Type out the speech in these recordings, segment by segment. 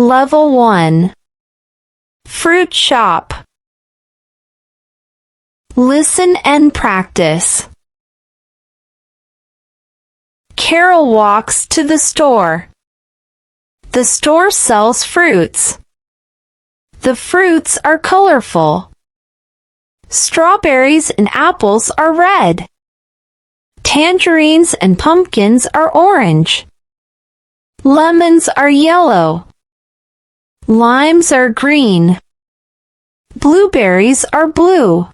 Level 1. Fruit shop. Listen and practice. Carol walks to the store. The store sells fruits. The fruits are colorful. Strawberries and apples are red. Tangerines and pumpkins are orange. Lemons are yellow. Limes are green. Blueberries are blue.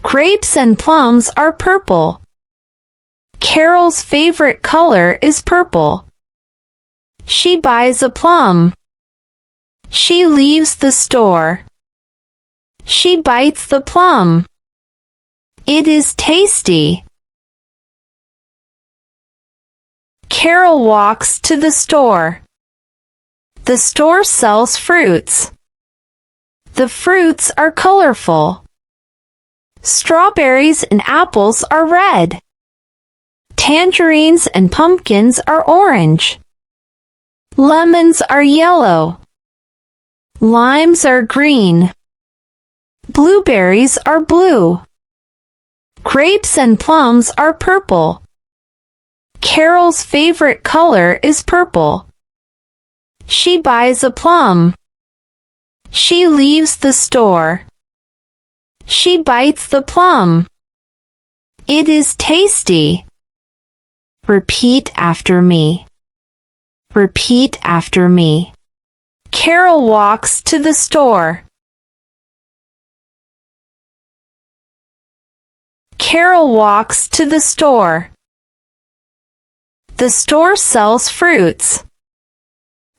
Grapes and plums are purple. Carol's favorite color is purple. She buys a plum. She leaves the store. She bites the plum. It is tasty. Carol walks to the store. The store sells fruits. The fruits are colorful. Strawberries and apples are red. Tangerines and pumpkins are orange. Lemons are yellow. Limes are green. Blueberries are blue. Grapes and plums are purple. Carol's favorite color is purple. She buys a plum. She leaves the store. She bites the plum. It is tasty. Repeat after me. Repeat after me. Carol walks to the store. Carol walks to the store. The store sells fruits.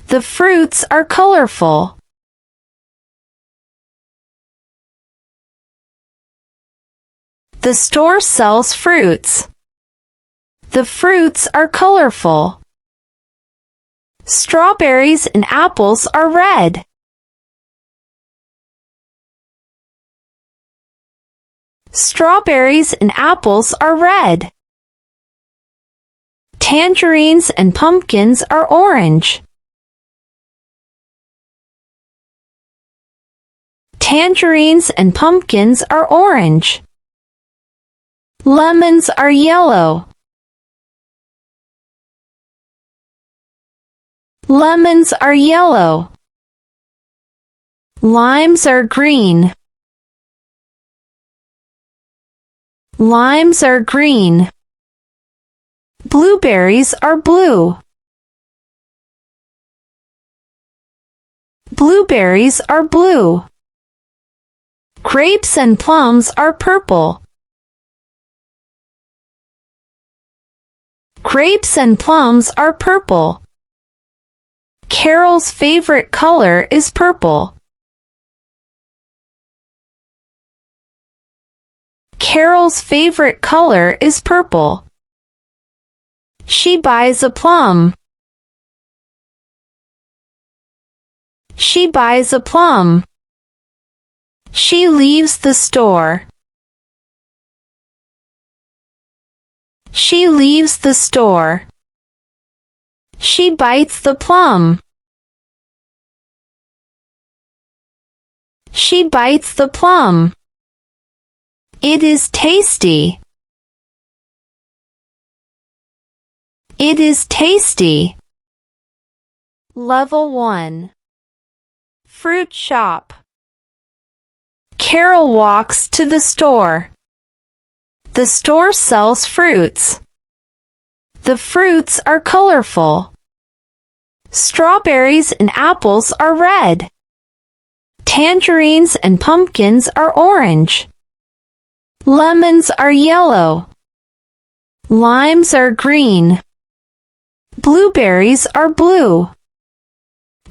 The fruits are colorful. The store sells fruits. The fruits are colorful. Strawberries and apples are red. Strawberries and apples are red. Tangerines and pumpkins are orange. Tangerines and pumpkins are orange. Lemons are yellow. Lemons are yellow. Limes are green. Limes are green. Blueberries are blue. Blueberries are blue. Grapes and plums are purple. Grapes and plums are purple. Carol's favorite color is purple. Carol's favorite color is purple. She buys a plum. She buys a plum. She leaves the store. She leaves the store. She bites the plum. She bites the plum. It is tasty. It is tasty. Level 1. Fruit shop. Carol walks to the store. The store sells fruits. The fruits are colorful. Strawberries and apples are red. Tangerines and pumpkins are orange. Lemons are yellow. Limes are green. Blueberries are blue.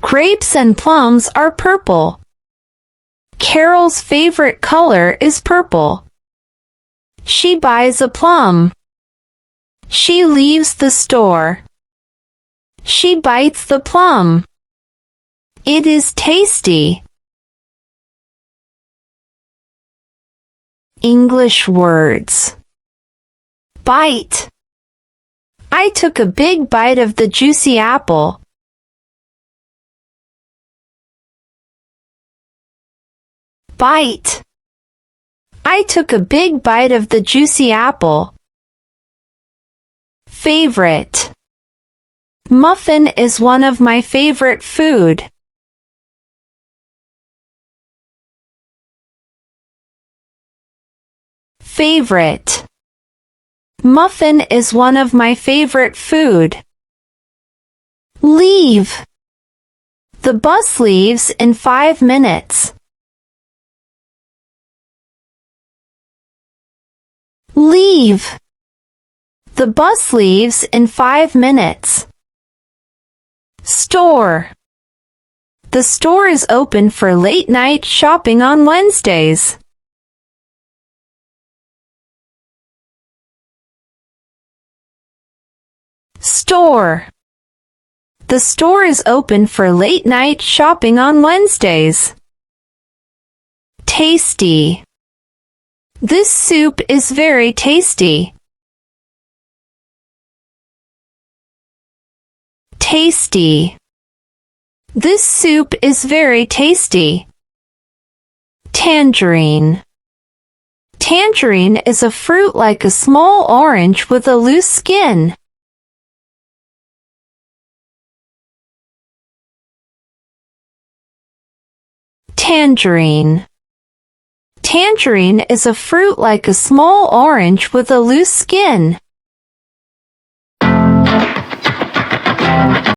Grapes and plums are purple. Carol's favorite color is purple. She buys a plum. She leaves the store. She bites the plum. It is tasty. English words. Bite. I took a big bite of the juicy apple. Bite. I took a big bite of the juicy apple. Favorite. Muffin is one of my favorite food. Favorite. Muffin is one of my favorite food. Leave. The bus leaves in 5 minutes. Leave. The bus leaves in 5 minutes. Store. The store is open for late-night shopping on Wednesdays. Store. The store is open for late-night shopping on Wednesdays. Tasty. This soup is very tasty. Tasty. This soup is very tasty. Tangerine. Tangerine is a fruit like a small orange with a loose skin. Tangerine. Tangerine is a fruit like a small orange with a loose skin.